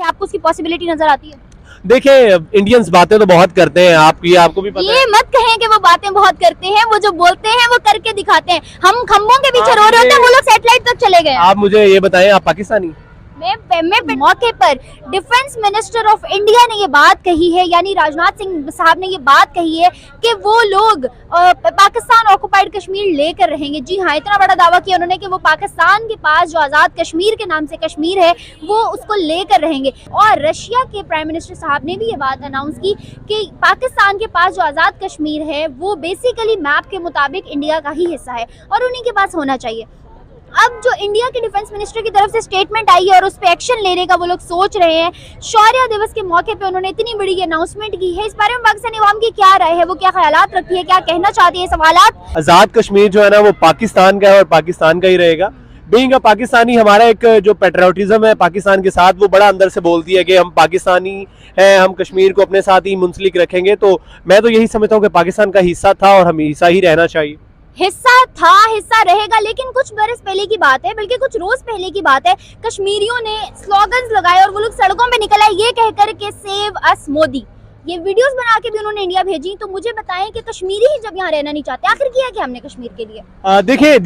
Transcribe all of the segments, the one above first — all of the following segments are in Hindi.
कि आपको उसकी पॉसिबिलिटी नजर आती है? देखिए, इंडियंस बातें तो बहुत करते हैं, आपको भी पता ये मत कहें कि वो बातें बहुत करते हैं, वो जो बोलते हैं वो करके दिखाते हैं। हम खंभों के पीछे रो रहे होते हैं, वो लोग सैटेलाइट तक चले गए। आप मुझे ये बताएं, आप पाकिस्तानी? मैं मौके पर डिफेंस मिनिस्टर ऑफ इंडिया ने ये बात कही है, यानी राजनाथ सिंह साहब ने ये बात कही है कि वो लोग पाकिस्तान ऑक्युपाइड कश्मीर लेकर रहेंगे। जी हाँ, इतना बड़ा दावा किया उन्होंने कि वो पाकिस्तान के पास जो आज़ाद कश्मीर के नाम से कश्मीर है वो उसको लेकर रहेंगे। और रशिया के प्राइम मिनिस्टर साहब ने भी ये बात अनाउंस की कि पाकिस्तान के पास जो आज़ाद कश्मीर है वो बेसिकली मैप के मुताबिक इंडिया का ही हिस्सा है और उन्हीं के पास होना चाहिए। अब जो इंडिया के डिफेंस मिनिस्टर की तरफ से स्टेटमेंट आई है और उस पे एक्शन लेने का वो लोग सोच रहे हैं, शौर्य दिवस के मौके पे उन्होंने इतनी बड़ी अनाउंसमेंट की है, इस बारे में पाकिस्तानी अवाम की क्या राय है, वो क्या ख्यालात रखती है, क्या कहना चाहती है? सवालात। आजाद कश्मीर जो है ना वो पाकिस्तान का है और पाकिस्तान का ही रहेगा। बीइंग अ पाकिस्तानी, हमारा एक जो पेट्रियोटिज्म है पाकिस्तान के साथ वो बड़ा अंदर से बोलती है कि हम पाकिस्तानी हैं, हम कश्मीर को अपने साथ ही मुंसलिक रखेंगे। तो मैं तो यही समझता हूँ कि पाकिस्तान का हिस्सा था और हमेशा ही रहना चाहिए। हिस्सा था, हिस्सा रहेगा, लेकिन कुछ बरस पहले की बात है, बल्कि कुछ रोज पहले की बात है, कश्मीरियों ने स्लोगन्स लगाए और वो लोग सड़कों पे निकल आए ये कहकर के सेव अस मोदी। ये वीडियोस बना के भी उन्होंने इंडिया भेजी। तो मुझे बताएं कि कश्मीरी ही जब यहाँ रहना नहीं चाहते, आखिर किया क्या हमने कश्मीर के लिए? देखिए,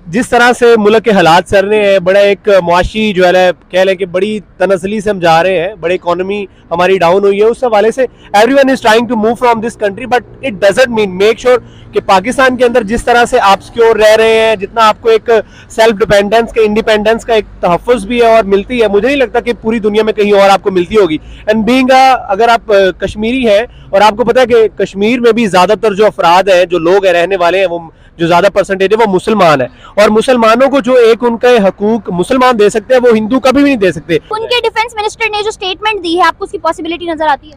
जिस तरह से मुल्क के हालात चल रहे हैं, बड़ा एक मुआशी जो है कह लें कि बड़ी तनसली से हम जा रहे हैं, बड़ी इकोनॉमी हमारी डाउन हुई है, उस हवाले से everyone is trying to move from this country, but it doesn't mean make sure कि पाकिस्तान के अंदर जिस तरह से आप सिक्योर रह रहे हैं, जितना आपको एक सेल्फ डिपेंडेंस का, इंडिपेंडेंस का एक तहफ़्फ़ुज़ भी है और मिलती है, मुझे नहीं लगता कि पूरी दुनिया में कहीं और आपको मिलती होगी। एंड बीइंग अगर आप कश्मीरी हैं और आपको पता है कि कश्मीर में भी ज़्यादातर जो अफराद हैं, जो लोग हैं रहने वाले हैं, वो जो ज्यादा परसेंटेज है वो मुसलमान है, और मुसलमानों को जो एक उनके हकूक मुसलमान दे सकते हैं वो हिंदू कभी भी नहीं दे सकते। उनके डिफेंस मिनिस्टर ने जो स्टेटमेंट दी है, आपको उसकी पॉसिबिलिटी नजर आती है?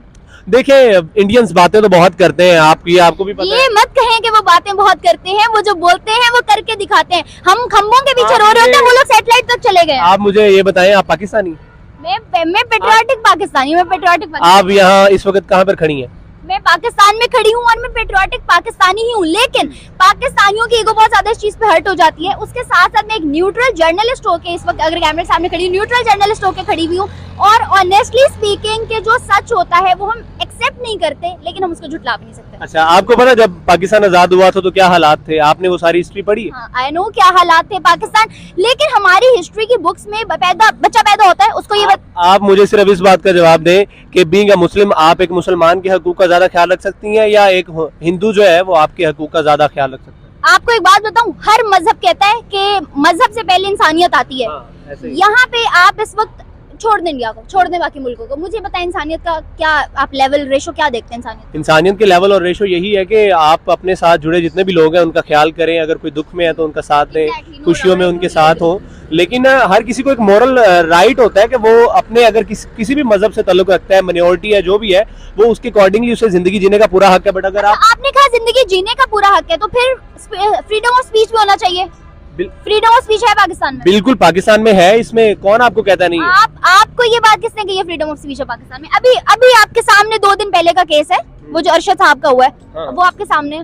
देखिए, इंडियंस बातें तो बहुत करते हैं, आपको भी पता ये मत कहें कि वो बातें बहुत करते हैं, वो जो बोलते हैं वो करके दिखाते हैं। हम खंभों के पीछे रो रहे होते हैं, वो लोग सैटेलाइट तक चले गए। आप मुझे ये बताएं, आप पाकिस्तानी? मैं पेट्रियोटिक पाकिस्तानी, मैं पेट्रियोटिक। आप यहाँ इस वक्त कहाँ पर खड़ी हैं? मैं पाकिस्तान में खड़ी हूँ और मैं पेट्रियोटिक पाकिस्तानी ही हूँ, लेकिन पाकिस्तानियों की ईगो बहुत ज्यादा इस चीज पे हर्ट हो जाती है। उसके साथ साथ मैं एक न्यूट्रल जर्नलिस्ट होके इस वक्त अगर कैमरे सामने खड़ी हूँ, न्यूट्रल जर्नलिस्ट होके खड़ी हुई हूँ, और ऑनेस्टली स्पीकिंग के जो सच होता है वो हम एक्सेप्ट नहीं करते, लेकिन हम उसको झुटला भी नहीं सकते। अच्छा, आपको पता जब पाकिस्तान आजाद हुआ था तो क्या हालात थे? आपने वो सारी हिस्ट्री पढ़ी? हाँ, आई नो क्या हालात थे पाकिस्तान, लेकिन हमारी हिस्ट्री की बुक्स में बच्चा पैदा होता है उसको ये आप मुझे सिर्फ इस बात का जवाब दें कि बीइंग अ मुस्लिम आप एक मुसलमान के हकूक का ज्यादा ख्याल रख सकती हैं या एक हिंदू जो है वो आपके हकूक का ज्यादा ख्याल रख सकता है? आपको एक बात बताऊं, हर मजहब कहता है कि मजहब से पहले इंसानियत आती है। यहाँ पे आप इस वक्त छोड़ दें इंडिया को, छोड़ दें बाकी मुल्कों को, मुझे बताएं इंसानियत का क्या आप लेवल रेशो क्या देखते हैं? इंसानियत के लेवल और रेशो यही है कि आप अपने साथ जुड़े जितने भी लोग हैं उनका ख्याल करें, अगर कोई दुख में है तो उनका साथ दें, खुशियों में उनके साथ हो। लेकिन हर किसी को एक मॉरल राइट होता है कि वो अपने अगर किसी भी मजहब से ताल्लुक रखता है, माइनॉरिटी है जो भी है, वो उसके अकॉर्डिंगली उसे जिंदगी जीने का पूरा हक है। बट अगर आपने कहा जिंदगी जीने का पूरा हक है, तो फिर फ्रीडम ऑफ स्पीच भी होना चाहिए। फ्रीडम ऑफ स्पीच है पाकिस्तान में? बिल्कुल पाकिस्तान में है, इसमें कौन आपको कहता नहीं है? आपको ये बात किसने कही है फ्रीडम ऑफ स्पीच है पाकिस्तान में? अभी आपके सामने 2 दिन पहले का केस है, वो जो अरशद साहब का हुआ है। हाँ। वो आपके सामने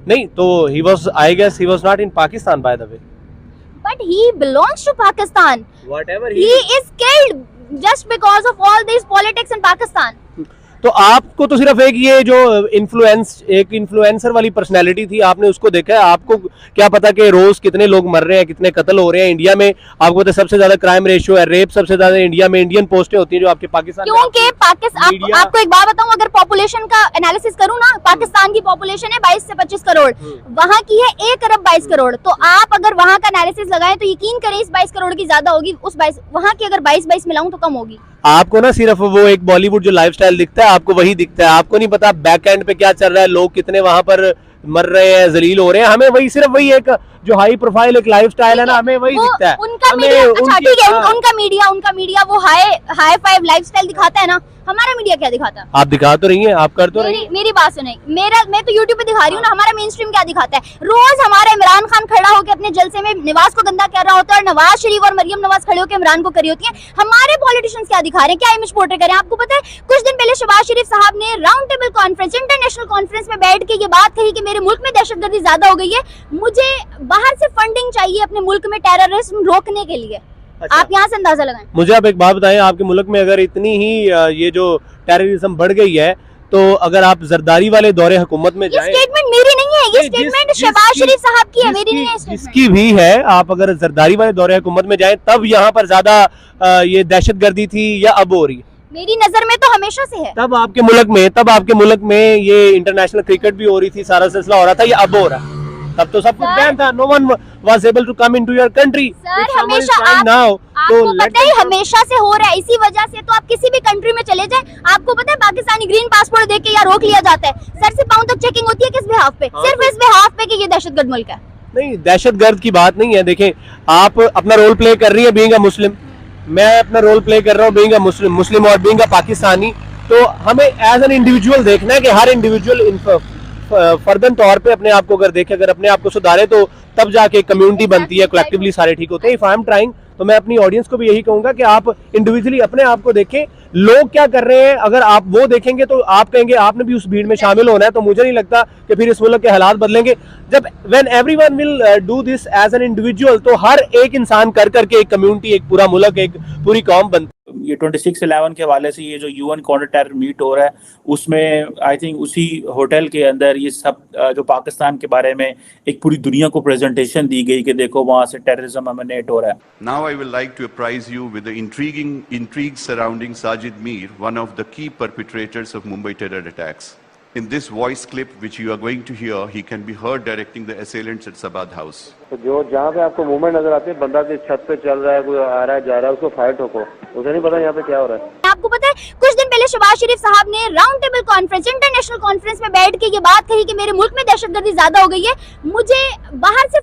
नहीं, तो I guess he was not in Pakistan by the way. But he belongs to Pakistan. Whatever he is killed just because of all these politics in Pakistan. तो आपको तो सिर्फ एक ये जो इन्फ्लुएंसर वाली पर्सनैलिटी थी आपने उसको देखा है। आपको क्या पता कि रोज कितने लोग मर रहे हैं, कितने कत्ल हो रहे हैं इंडिया में? आपको पता सबसे ज्यादा क्राइम रेशियो है, रेप सबसे ज्यादा इंडिया में। इंडियन पोस्टें होती हैं जो आपके पाकिस्तान, क्योंकि आपको एक बात बताऊं, अगर पॉपुलेशन का एनालिसिस करूं ना, पाकिस्तान की पॉपुलेशन है 22 से 25 करोड़, वहाँ की है 1 अरब 22 करोड़। तो आप अगर वहाँ का एनालिसिस लगाएं तो यकीन करें इस 22 करोड़ की ज्यादा होगी, उस 22 वहाँ की अगर 22 मिलाऊं तो कम होगी। आपको ना सिर्फ वो एक बॉलीवुड जो लाइफस्टाइल दिखता है आपको वही दिखता है, आपको नहीं पता बैक एंड पे क्या चल रहा है, लोग कितने वहां पर मर रहे हैं, जलील हो रहे हैं। हमें वही सिर्फ वही एक जो हाई प्रोफाइल एक लाइफस्टाइल है ना, हमें वही दिखता है। उनका मीडिया, अच्छा ठीक है, उनका मीडिया वो हाई फाइव लाइफस्टाइल दिखाता है ना, हमारा मीडिया क्या दिखाता है? आप दिखा तो रही हैं, आप कर तो रही हैं। मेरी बात सुने, मैं तो यूट्यूब पे दिखा रही हूँ ना, हमारा मेन स्ट्रीम क्या दिखाता है? रोज हमारा इमरान खान खड़ा होकर अपने जलसे में नवाज को गंदा कर रहा होता है, और नवाज शरीफ और मरियम नवाज खड़े होकर इमरान को करी होती है। हमारे पॉलिटिशियंस क्या दिखा रहे हैं, क्या इमेज पोर्ट्रे कर रहे हैं? आपको पता है कुछ दिन पहले शहबाज शरीफ साहब ने round table conference, international conference में बैठ के ये बात कही कि मेरे मुल्क में दहशतगर्दी ज्यादा हो गई है, मुझे बाहर से फंडिंग चाहिए अपने मुल्क में टेररिज्म रोकने के लिए। अच्छा। आप यहाँ से अंदाजा लगाएं। मुझे आप एक बात बताएं, आपके मुल्क में अगर इतनी ही ये जो टेररिज्म बढ़ गई है, तो अगर आप जरदारी वाले दौरे हुकूमत में ये जाएं, स्टेटमेंट मेरी नहीं है, ये नहीं, स्टेटमेंट शहबाज शरीफ साहब की है, मेरी नहीं है जिसकी स्टेटमेंट। भी है, आप अगर जरदारी वाले दौरे हुकूमत में जाएं तब यहाँ पर ज्यादा ये दहशतगर्दी थी या अब हो रही है? मेरी नजर में तो हमेशा से है। तब आपके मुल्क में ये इंटरनेशनल क्रिकेट भी हो रही थी, सारा सिलसिला हो रहा था, ये अब हो रहा है? तब तो सब कुछ सर, बैन था, no one was able to come into your country. Sir, हमेशा आपको पता है हमेशा से हो रहा है, इसी वजह से तो आप किसी भी कंट्री में चले जाएं, आपको पता है पाकिस्तानी ग्रीन पासपोर्ट देके यहाँ रोक लिया जाता है, सर से पांव तक चेकिंग होती है। किस बिहाफ पे? हाँ, सिर्फ इस बिहाफ पे कि ये दहशतगर्द मुल्क है। नहीं, दहशतगर्द की बात नहीं है। देखें, आप अपना रोल प्ले कर रही है बीइंग अ मुस्लिम, मैं अपना रोल प्ले कर रहा हूँ बीइंग अ मुस्लिम और बीइंग अ पाकिस्तानी। तो हमें एज एन इंडिविजुअल देखना है कि हर इंडिविजुअल फर्दन तौर पे अपने आप को अगर देखे, अगर अपने आप को सुधारे, तो तब जाके कम्युनिटी बनती है, कलेक्टिवली सारे ठीक होते हैं। इफ आई एम ट्राइंग, तो मैं अपनी ऑडियंस को भी यही कहूंगा कि आप इंडिविजुअली अपने आप को देखें, लोग क्या कर रहे हैं। अगर आप वो देखेंगे तो आप कहेंगे आपने भी उस भीड़ में शामिल होना है, तो मुझे नहीं लगता कि फिर इस मुल्क के हालात बदलेंगे। जब when everyone will do this as an individual, तो हर एक इंसान कर करके एक कम्युनिटी, एक पूरा मुल्क, एक पूरी कौम बनती। ये 26/11 के हवाले से ये जो यूएन काउंटर टेरर मीट हो रहा है, उसमें आई थिंक उसी होटल के अंदर ये सब जो पाकिस्तान के बारे में एक पूरी दुनिया को प्रेजेंटेशन दी गई कि देखो वहाँ से टेररिज्म एमिनेट हो रहा है। Now I would like to apprise you with the intrigue surrounding Sajid Mir, one of the key perpetrators of Mumbai terror attacks. In this voice clip which you are going to hear, he can be heard directing the assailants at Sabad House. तो जो जहाँ पे आपको मूवमेंट नजर आती है, बंदा की छत पे चल रहा है, कोई आ रहा है जा रहा है, उसको फायर ठोको। उसे नहीं पता यहाँ पे क्या हो रहा है। आपको पता है कुछ दिन पहले शहबाज शरीफ साहब ने round table conference, international conference में बैठ के ये बात कही कि मेरे मुल्क में दहशतगर्दी ज्यादा हो गई है। मुझे बाहर से